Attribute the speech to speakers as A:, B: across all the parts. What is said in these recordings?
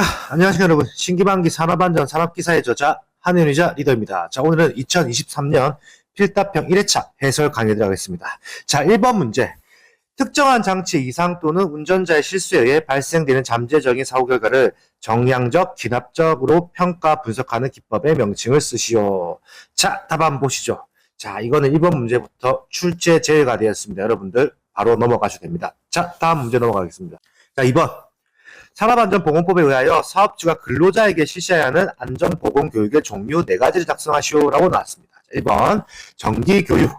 A: 안녕하십니까 여러분. 신기반기 산업안전 산업기사의 저자 한현희자 리더입니다. 자, 오늘은 2023년 필답형 1회차 해설 강의 들어가겠습니다. 자, 1번 문제. 특정한 장치 이상 또는 운전자의 실수에 의해 발생되는 잠재적인 사고 결과를 정량적, 기납적으로 평가 분석하는 기법의 명칭을 쓰시오. 자, 답 한번 보시죠. 자, 이거는 1번 문제부터 출제 제외가 되었습니다. 여러분들 바로 넘어가셔도 됩니다. 자, 다음 문제 넘어가겠습니다. 자, 2번. 산업안전보건법에 의하여 사업주가 근로자에게 실시해야 하는 안전보건교육의 종류 4가지를 작성하시오라고 나왔습니다. 1번 정기교육,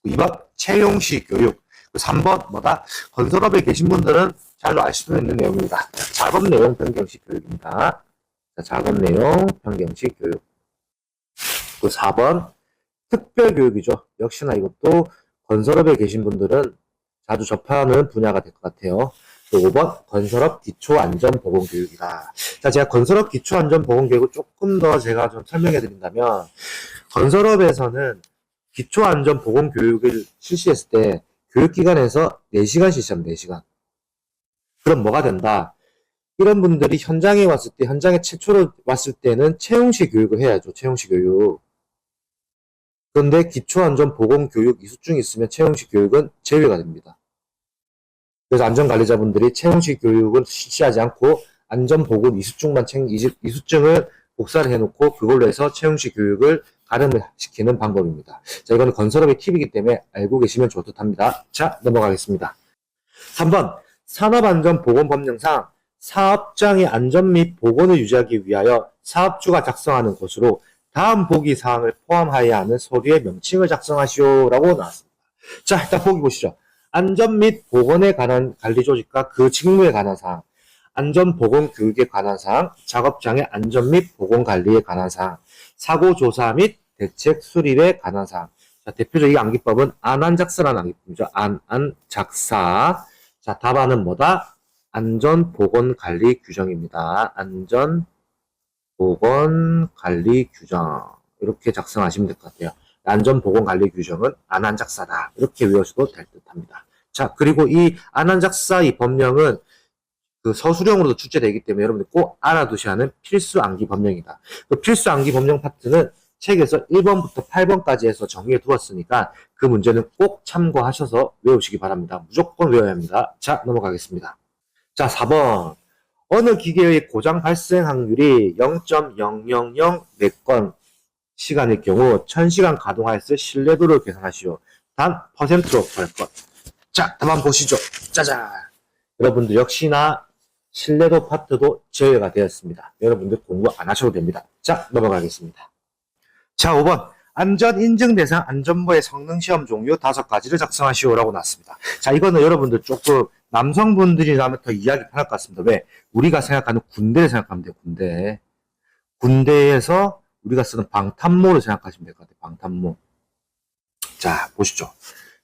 A: 2번 채용시 교육, 3번 뭐다? 건설업에 계신 분들은 잘 알 수 있는 내용입니다. 작업내용 변경식 교육입니다. 작업내용 변경식 교육. 4번 특별교육이죠. 역시나 이것도 건설업에 계신 분들은 자주 접하는 분야가 될 것 같아요. 5번 건설업 기초안전보건교육이다. 자, 제가 건설업 기초안전보건교육을 조금 더 제가 좀 설명해 드린다면, 건설업에서는 기초안전보건교육을 실시했을 때 교육기관에서 4시간 실시합니다. 4시간. 그럼 뭐가 된다? 이런 분들이 현장에 왔을 때, 현장에 최초로 왔을 때는 채용시 교육을 해야죠. 채용시 교육. 그런데 기초안전보건교육 이수증이 있으면 채용시 교육은 제외가 됩니다. 그래서 안전관리자분들이 채용식 교육은 실시하지 않고 안전보건 이수증을 복사를 해놓고 그걸로 해서 채용식 교육을 가름을 시키는 방법입니다. 자, 이거는 건설업의 팁이기 때문에 알고 계시면 좋듯합니다. 자, 넘어가겠습니다. 3번 산업안전보건법령상 사업장의 안전 및 보건을 유지하기 위하여 사업주가 작성하는 것으로 다음 보기 사항을 포함하여야 하는 서류의 명칭을 작성하시오라고 나왔습니다. 자, 일단 보기 보시죠. 안전 및 보건에 관한 관리조직과 그 직무에 관한 사항, 안전보건교육에 관한 사항, 작업장의 안전 및 보건관리에 관한 사항, 사고조사 및 대책 수립에 관한 사항. 자, 대표적인 암기법은 안안작사라는 암기법이죠. 안안작사. 자, 답안은 뭐다? 안전보건관리 규정입니다. 안전보건관리 규정. 이렇게 작성하시면 될 것 같아요. 안전보건관리 규정은 안안작사다. 이렇게 외우셔도 될 듯합니다. 자, 그리고 이 안안작사 이 법령은 그 서술형으로도 출제되기 때문에 여러분들 꼭 알아두셔야 하는 필수 암기 법령이다. 그 필수 암기 법령 파트는 책에서 1번부터 8번까지 해서 정리해 두었으니까 그 문제는 꼭 참고하셔서 외우시기 바랍니다. 무조건 외워야 합니다. 자, 넘어가겠습니다. 자, 4번. 어느 기계의 고장 발생 확률이 0.000 시간일 경우 1000시간 가동하였을 신뢰도를 계산하시오. 단 퍼센트로 구할 것. 자, 한번 보시죠. 짜잔. 여러분들 역시나 신뢰도 파트도 제외가 되었습니다. 여러분들 공부 안 하셔도 됩니다. 자, 넘어가겠습니다. 자, 5번. 안전인증 대상 안전부의 성능시험 종류 5가지를 작성하시오라고 나왔습니다. 자, 이거는 여러분들 조금 남성분들이라면 더 이해하기 편할 것 같습니다. 왜? 우리가 생각하는 군대를 생각하면 돼요. 군대. 군대에서 우리가 쓰는 방탄모를 생각하시면 될 것 같아요. 방탄모. 자, 보시죠.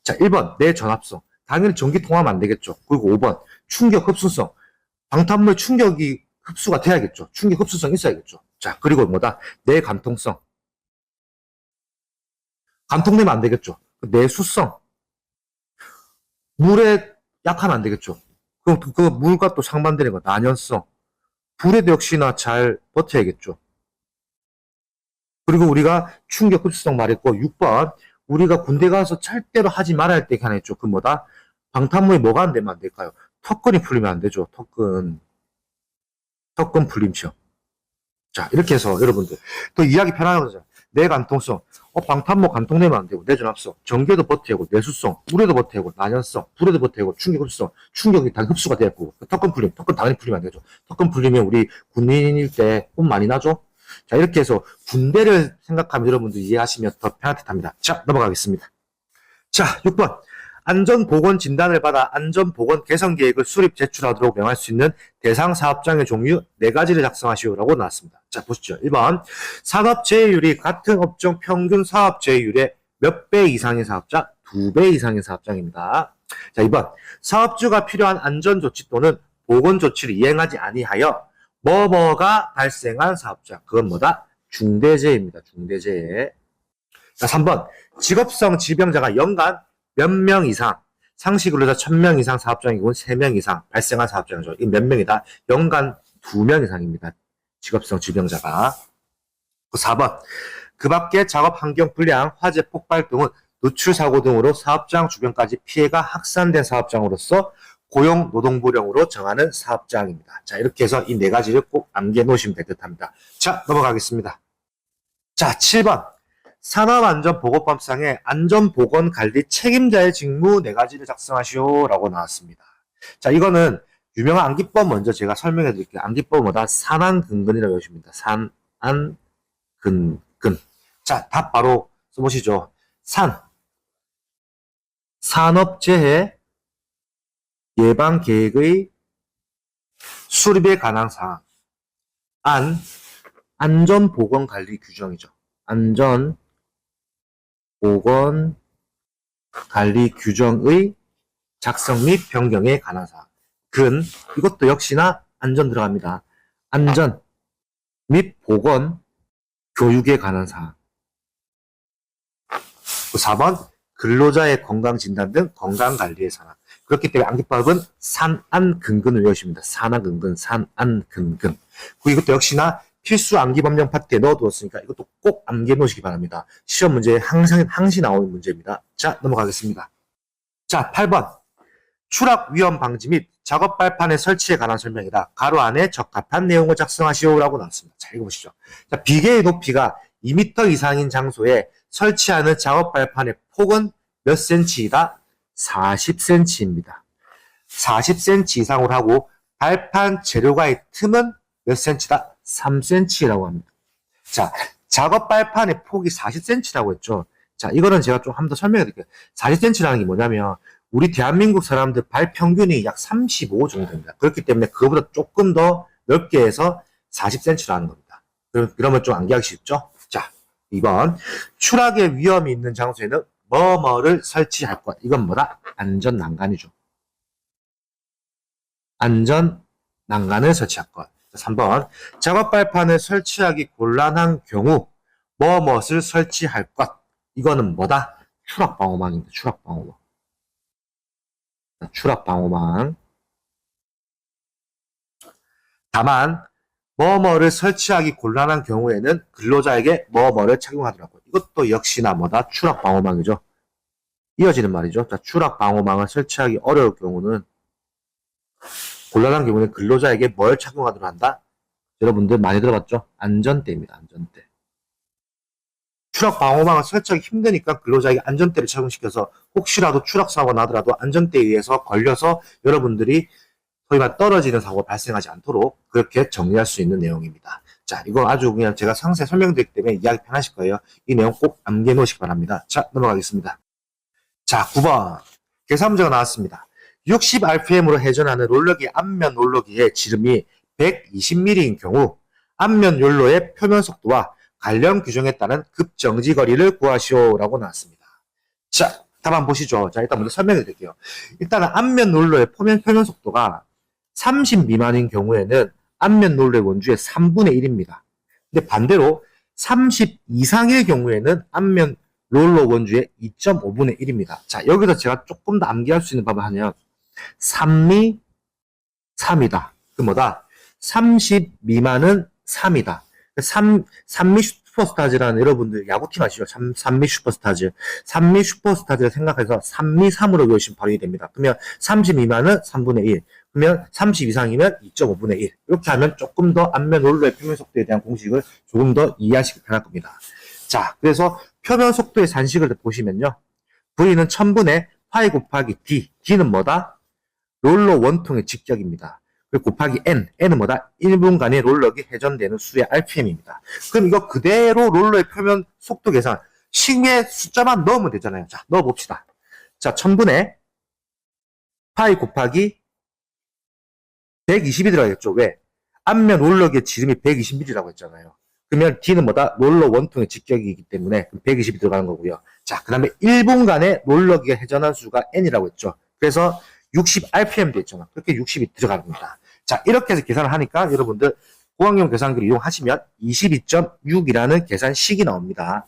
A: 자, 1번, 내 전압성. 당연히 전기 통하면 안 되겠죠. 그리고 5번, 충격 흡수성. 방탄모의 충격이 흡수가 돼야겠죠. 충격 흡수성 있어야겠죠. 자, 그리고 뭐다? 내 간통성. 간통되면 안 되겠죠. 내수성. 물에 약하면 안 되겠죠. 그럼 그 물과 또 상반되는 거, 난연성. 불에도 역시나 잘 버텨야겠죠. 그리고 우리가 충격 흡수성 말했고, 6번, 우리가 군대 가서 절대로 하지 말아야 할 때 하나 있죠. 그 뭐다? 방탄모에 뭐가 안 되면 안 될까요? 턱끈이 풀리면 안 되죠. 턱끈 풀림시험. 자, 이렇게 해서 여러분들 또 이야기 편하게 하자. 내 간통성, 방탄모 간통되면 안 되고, 내 전압성, 전기에도 버티고, 내수성, 물에도 버티고, 난연성, 불에도 버티고, 충격 흡수성, 충격이 다 흡수가 되었고, 턱끈 풀림, 턱끈 당연히 풀리면 안 되죠. 턱끈 풀리면 우리 군인일 때 혼 많이 나죠? 자, 이렇게 해서 군대를 생각하면 여러분들 이해하시면 더 편할 듯 합니다. 자, 넘어가겠습니다. 자, 6번. 안전보건 진단을 받아 안전보건 개선 계획을 수립 제출하도록 명할 수 있는 대상 사업장의 종류 4가지를 작성하시오라고 나왔습니다. 자, 보시죠. 1번. 산업 제휴율이 같은 업종 평균 사업 제휴율의 몇 배 이상의 사업장? 2배 이상의 사업장입니다. 자, 2번. 사업주가 필요한 안전조치 또는 보건조치를 이행하지 아니하여 뭐뭐가 발생한 사업장. 그건 뭐다? 중대재해입니다. 중대재해. 자, 3번. 직업성 질병자가 연간 몇 명 이상, 상시 근로자 1000명 이상 사업장의 경우는 3명 이상 발생한 사업장이죠. 이 몇 명이다? 연간 2명 이상입니다. 직업성 질병자가. 4번. 그 밖에 작업 환경 불량, 화재 폭발 등은 누출 사고 등으로 사업장 주변까지 피해가 확산된 사업장으로서 고용 노동부령으로 정하는 사업장입니다. 자, 이렇게 해서 이 4가지를 꼭 암기해 놓으시면 될 듯 합니다. 자, 넘어가겠습니다. 자, 7번. 산업안전보건법상의 안전보건관리 책임자의 직무 4가지를 작성하시오 라고 나왔습니다. 자, 이거는 유명한 암기법 먼저 제가 설명해 드릴게요. 암기법은 뭐다? 산안근근이라고 외우십니다. 산안근근. 자, 답 바로 써보시죠. 산업재해 예방계획의 수립에 관한 사항. 안전보건관리 규정이죠. 안전보건관리 규정의 작성 및 변경에 관한 사항. 이것도 역시나 안전 들어갑니다. 안전 및 보건 교육에 관한 사항. 4번 근로자의 건강진단 등 건강관리의 사항. 그렇기 때문에 암기법은 산안근근을 외우십니다. 산안근근. 이것도 역시나 필수 암기법령 파트에 넣어두었으니까 이것도 꼭 암기해 놓으시기 바랍니다. 시험 문제에 항시 나오는 문제입니다. 자, 넘어가겠습니다. 자, 8번. 추락 위험 방지 및 작업 발판의 설치에 관한 설명이다. 가로 안에 적합한 내용을 작성하시오라고 나왔습니다. 자, 읽어보시죠. 자, 비계의 높이가 2m 이상인 장소에 설치하는 작업 발판의 폭은 몇 cm이다? 40cm입니다. 40cm 이상으로 하고 발판 재료가의 틈은 몇 cm다? 3cm라고 합니다. 자, 작업 발판의 폭이 40cm라고 했죠. 자, 이거는 제가 좀 한번 더 설명해 드릴게요. 40cm라는 게 뭐냐면 우리 대한민국 사람들 발 평균이 약 35 정도 됩니다. 그렇기 때문에 그거보다 조금 더 넓게 해서 40cm라는 겁니다. 그러면 좀 암기하기 쉽죠? 자, 2번. 추락의 위험이 있는 장소에는 뭐뭐를 설치할 것. 이건 뭐다? 안전난간이죠. 안전난간을 설치할 것. 3번. 작업 발판을 설치하기 곤란한 경우 뭐뭇을 설치할 것. 이거는 뭐다? 추락방호망입니다. 추락방호망. 추락방호망. 다만 뭐뭐를 설치하기 곤란한 경우에는 근로자에게 뭐뭐를 착용하더라고요. 이것도 역시나 뭐다? 추락방호망이죠. 이어지는 말이죠. 자, 추락방호망을 설치하기 어려울 경우는 곤란한 경우는 근로자에게 뭘 착용하도록 한다? 여러분들 많이 들어봤죠? 안전대입니다. 안전대. 추락방호망을 설치하기 힘드니까 근로자에게 안전대를 착용시켜서 혹시라도 추락사고가 나더라도 안전대에 의해서 걸려서 여러분들이 소위 말 떨어지는 사고가 발생하지 않도록 그렇게 정리할 수 있는 내용입니다. 자, 이거 아주 그냥 제가 상세히 설명드리기 때문에 이해하기 편하실 거예요. 이 내용 꼭 암기해 놓으시기 바랍니다. 자, 넘어가겠습니다. 자, 9번. 계산 문제가 나왔습니다. 60rpm으로 회전하는 롤러기 앞면 롤러기의 지름이 120mm인 경우 앞면 롤러의 표면 속도와 관련 규정에 따른 급정지 거리를 구하시오라고 나왔습니다. 자, 답 한번 보시죠. 자, 일단 먼저 설명해 드릴게요. 일단은 앞면 롤러의 표면 속도가 30 미만인 경우에는 앞면 롤러의 원주의 3분의 1입니다. 근데 반대로 30 이상의 경우에는 앞면 롤러 원주의 2.5분의 1입니다. 자, 여기서 제가 조금 더 암기할 수 있는 방법을 하면 3미 3이다. 그 뭐다? 30 미만은 3이다. 3미 슈퍼스타즈라는 여러분들 야구팀 아시죠? 3미 슈퍼스타즈. 3미 슈퍼스타즈를 생각해서 3미 3으로 외우시면 바로 됩니다. 그러면 30 미만은 3분의 1. 그러면 30 이상이면 2.5분의 1. 이렇게 하면 조금 더 앞면 롤러의 표면 속도에 대한 공식을 조금 더 이해하시기 편할 겁니다. 자, 그래서 표면 속도의 산식을 보시면요. V는 1000분의 파이 곱하기 D. D는 뭐다? 롤러 원통의 직격입니다. 그리고 곱하기 N은 뭐다? 1분간의 롤러기 회전되는 수의 RPM입니다. 그럼 이거 그대로 롤러의 표면 속도 계산, 식의 숫자만 넣으면 되잖아요. 자, 넣어봅시다. 자, 1000분의 파이 곱하기 120이 들어가겠죠. 왜? 앞면 롤러기의 지름이 120mm라고 했잖아요. 그러면 D는 뭐다? 롤러 원통의 직격이기 때문에 120이 들어가는 거고요. 자, 그 다음에 1분간의 롤러기가 회전한 수가 N이라고 했죠. 그래서 60rpm 돼 있잖아. 그렇게 60이 들어가는 겁니다. 자, 이렇게 해서 계산을 하니까 여러분들 고학용 계산기를 이용하시면 22.6이라는 계산식이 나옵니다.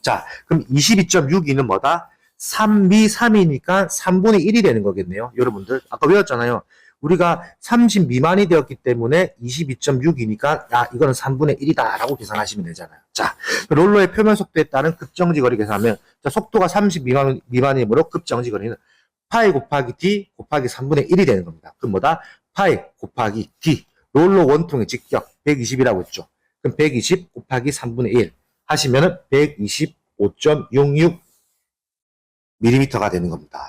A: 자, 그럼 22.62는 뭐다? 3미 3이니까 3분의 1이 되는 거겠네요. 여러분들 아까 외웠잖아요. 우리가 30 미만이 되었기 때문에 22.6이니까 야 이거는 3분의 1이다 라고 계산하시면 되잖아요. 자, 롤러의 표면 속도에 따른 급정지 거리 계산하면 자, 속도가 30 미만이므로 급정지 거리는 파이 곱하기 d 곱하기 3분의 1이 되는 겁니다. 그럼 뭐다? 파이 곱하기 d 롤러 원통의 직격 120이라고 했죠. 그럼 120 곱하기 3분의 1 하시면은 125.66 밀리미터가 되는 겁니다.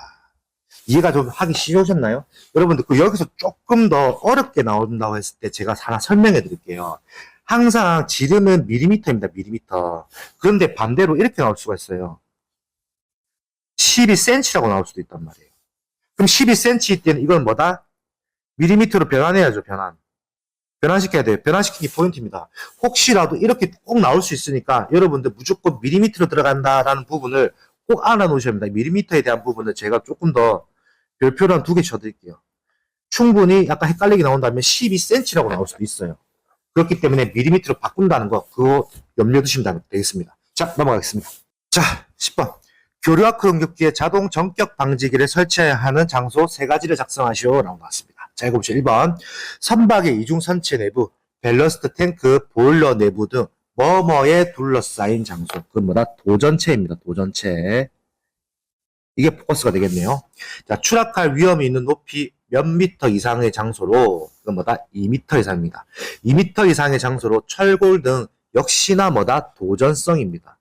A: 이해가 좀 하기 쉬우셨나요? 여러분들 여기서 조금 더 어렵게 나온다고 했을 때 제가 하나 설명해 드릴게요. 항상 지름은 밀리미터입니다. 밀리미터. 그런데 반대로 이렇게 나올 수가 있어요. 12cm라고 나올 수도 있단 말이에요. 그럼 12cm 때는 이건 뭐다? 밀리미터로 변환해야죠. 변환시켜야 돼요. 변환시키기 포인트입니다. 혹시라도 이렇게 꼭 나올 수 있으니까 여러분들 무조건 밀리미터로 들어간다라는 부분을 꼭 알아놓으셔야 합니다. 밀리미터에 대한 부분은 제가 조금 더 별표를 한 2개 쳐드릴게요. 충분히 약간 헷갈리게 나온다면 12cm라고 나올 수도 있어요. 그렇기 때문에 밀리미터로 바꾼다는 거 그거 염려 두시면 되겠습니다. 자, 넘어가겠습니다. 자, 10번. 교류아크 응급기에 자동 전격 방지기를 설치해야 하는 장소 3가지를 작성하시오 라고 나왔습니다. 자, 읽어보시죠. 1번. 선박의 이중선체 내부, 밸러스트 탱크, 보일러 내부 등 뭐뭐에 둘러싸인 장소. 그건 뭐다? 도전체입니다. 도전체. 이게 포커스가 되겠네요. 자, 추락할 위험이 있는 높이 몇 미터 이상의 장소로, 그건 뭐다? 2미터 이상입니다. 2미터 이상의 장소로 철골 등 역시나 뭐다? 도전성입니다.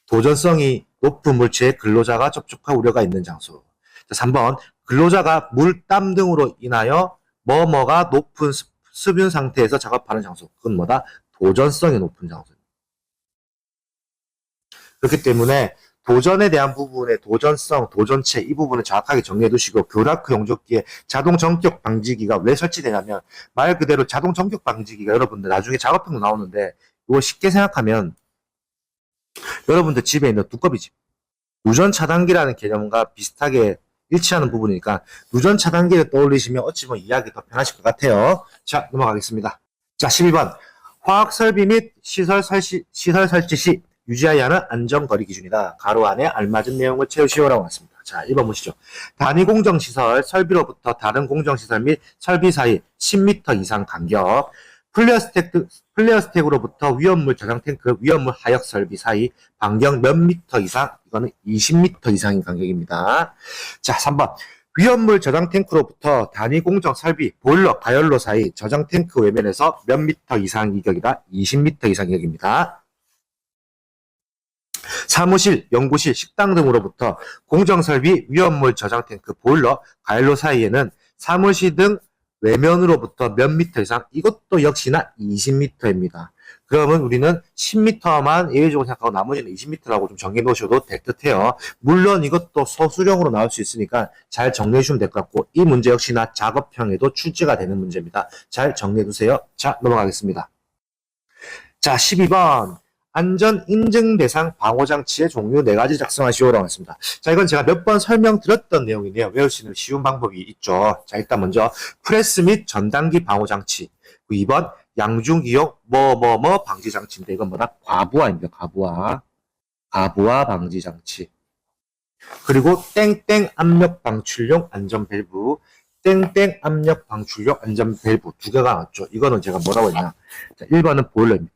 A: 도전성이 높은 물체에 근로자가 접촉할 우려가 있는 장소. 자, 3번. 근로자가 물, 땀 등으로 인하여 뭐뭐가 높은 수분 상태에서 작업하는 장소. 그건 뭐다? 도전성이 높은 장소입니다. 그렇기 때문에 도전에 대한 부분의 도전성, 도전체 이 부분을 정확하게 정리해 두시고 교류아크 용접기에 자동 전격 방지기가 왜 설치되냐면 말 그대로 자동 전격 방지기가 여러분들 나중에 작업형도 나오는데 이거 쉽게 생각하면 여러분들 집에 있는 두꺼비집 누전 차단기라는 개념과 비슷하게 일치하는 부분이니까 누전 차단기를 떠올리시면 어찌 보면 이해하기 더 편하실 것 같아요. 자, 넘어가겠습니다. 자, 12번. 화학 설비 및 시설 설치 시 유지해야 하는 안전거리 기준이다. 가로 안에 알맞은 내용을 채우시오라고 왔습니다. 자, 1번 보시죠. 단위 공정시설 설비로부터 다른 공정시설 및 설비 사이 10m 이상 간격. 플레어스택으로부터 위험물 저장 탱크, 위험물 하역 설비 사이 반경 몇 미터 이상? 이거는 20m 이상인 간격입니다. 자, 3번. 위험물 저장 탱크로부터 단위 공정 설비, 보일러, 가열로 사이 저장 탱크 외면에서 몇 미터 이상 이격이다? 20m 이상 이격입니다. 사무실, 연구실, 식당 등으로부터 공정설비, 위험물 저장 탱크, 보일러, 가열로 사이에는 사무실 등 외면으로부터 몇 미터 이상, 이것도 역시나 20m입니다. 그러면 우리는 10m만 예외적으로 생각하고 나머지는 20m라고 좀 정해 놓으셔도 될 듯해요. 물론 이것도 소수령으로 나올 수 있으니까 잘 정리해 주시면 될 것 같고 이 문제 역시나 작업형에도 출제가 되는 문제입니다. 잘 정리해 두세요. 자, 넘어가겠습니다. 자, 12번. 안전 인증 대상 방호장치의 종류 4가지 작성하시오라고 했습니다. 자, 이건 제가 몇 번 설명드렸던 내용이네요. 외울 수 있는 쉬운 방법이 있죠. 자, 일단 먼저 프레스 및 전단기 방호장치. 2번 양중기용 뭐뭐뭐 방지장치인데 이건 뭐다? 과부하입니다. 과부하 방지장치. 그리고 땡땡 압력 방출용 안전 밸브. 땡땡 압력 방출용 안전 밸브 2개가 나왔죠. 이거는 제가 뭐라고 했냐? 자, 1번은 보일러입니다.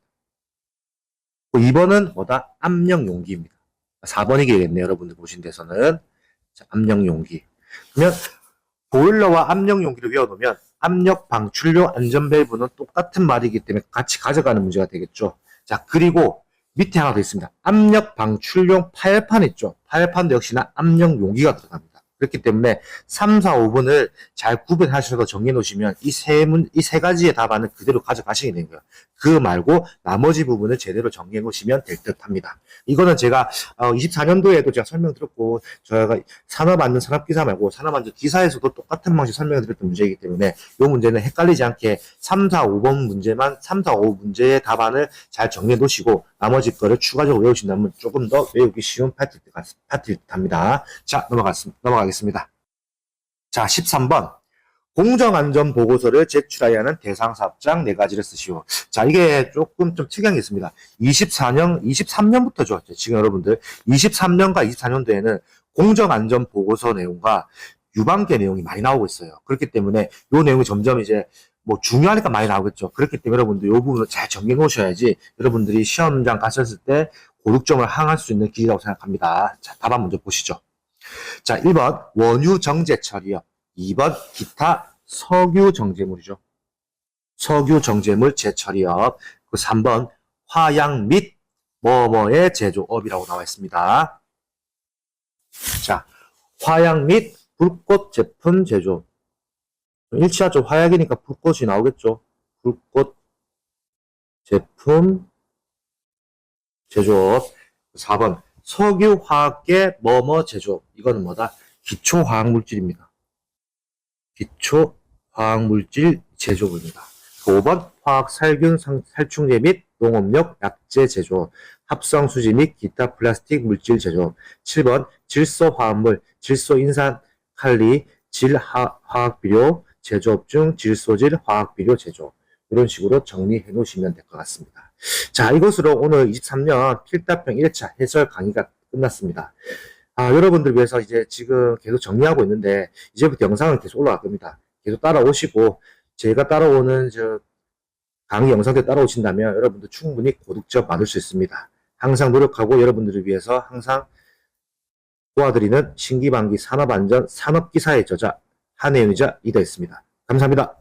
A: 2번은 뭐다? 압력 용기입니다. 4번이겠네요. 여러분들 보신 데서는. 자, 압력 용기. 그러면 보일러와 압력 용기를 외워놓으면 압력 방출용 안전 밸브는 똑같은 말이기 때문에 같이 가져가는 문제가 되겠죠. 자, 그리고 밑에 하나 더 있습니다. 압력 방출용 파열판 있죠. 파열판도 역시나 압력 용기가 들어갑니다. 그렇기 때문에 3, 4, 5번을 잘 구분하셔서 정해 놓으시면 이 세 가지의 답안을 그대로 가져가시게 되는 거예요. 그 말고 나머지 부분을 제대로 정리해 놓으시면 될 듯 합니다. 이거는 제가 24년도에도 제가 설명드렸고 저희가 산업안전 산업기사 말고 산업안전 기사에서도 똑같은 방식 설명을 드렸던 문제이기 때문에 이 문제는 het갈리지 않게 3, 4, 5번 문제만 3, 4, 5 문제의 답안을 잘 정리해 놓으시고 나머지 거를 추가적으로 외우신다면 조금 더 외우기 쉬운 파트일 듯 합니다. 자, 넘어가겠습니다. 자, 13번. 공정안전보고서를 제출해야 하는 대상사업장 4가지를 쓰시오. 자, 이게 조금 좀 특이한 게 있습니다. 23년부터죠. 지금 여러분들 23년과 24년도에는 공정안전보고서 내용과 유방계 내용이 많이 나오고 있어요. 그렇기 때문에 이 내용이 점점 이제 뭐 중요하니까 많이 나오겠죠. 그렇기 때문에 여러분들 이 부분을 잘 정리해 놓으셔야지 여러분들이 시험장 가셨을 때 고득점을 항할 수 있는 길이라고 생각합니다. 자, 답안 먼저 보시죠. 자, 1번 원유 정제 처리요. 2번 기타 석유 정제물이죠. 석유 정제물 재처리업. 그 3번 화양 및 뭐뭐의 제조업이라고 나와 있습니다. 자, 화양 및 불꽃 제품 제조. 일치하죠. 화약이니까 불꽃이 나오겠죠. 불꽃 제품 제조업. 4번 석유화학계 뭐뭐 제조업. 이거는 뭐다? 기초화학물질입니다. 기초화학물질 제조업입니다. 5번 화학살균 살충제 및 농업용 약재 제조업, 합성수지 및 기타 플라스틱 물질 제조업. 7번 질소화합물, 질소인산, 칼리, 질화학비료 제조업 중 질소질 화학비료 제조업. 이런 식으로 정리해 놓으시면 될 것 같습니다. 자, 이것으로 오늘 23년 필답형 1차 해설 강의가 끝났습니다. 여러분들 위해서 이제 지금 계속 정리하고 있는데 이제부터 영상은 계속 올라갈 겁니다. 계속 따라오시고 제가 따라오는 강의 영상들 따라오신다면 여러분들 충분히 고득점 받을 수 있습니다. 항상 노력하고 여러분들을 위해서 항상 도와드리는 신기반기 산업안전 산업기사의 저자 한혜윤이자 이다였습니다. 감사합니다.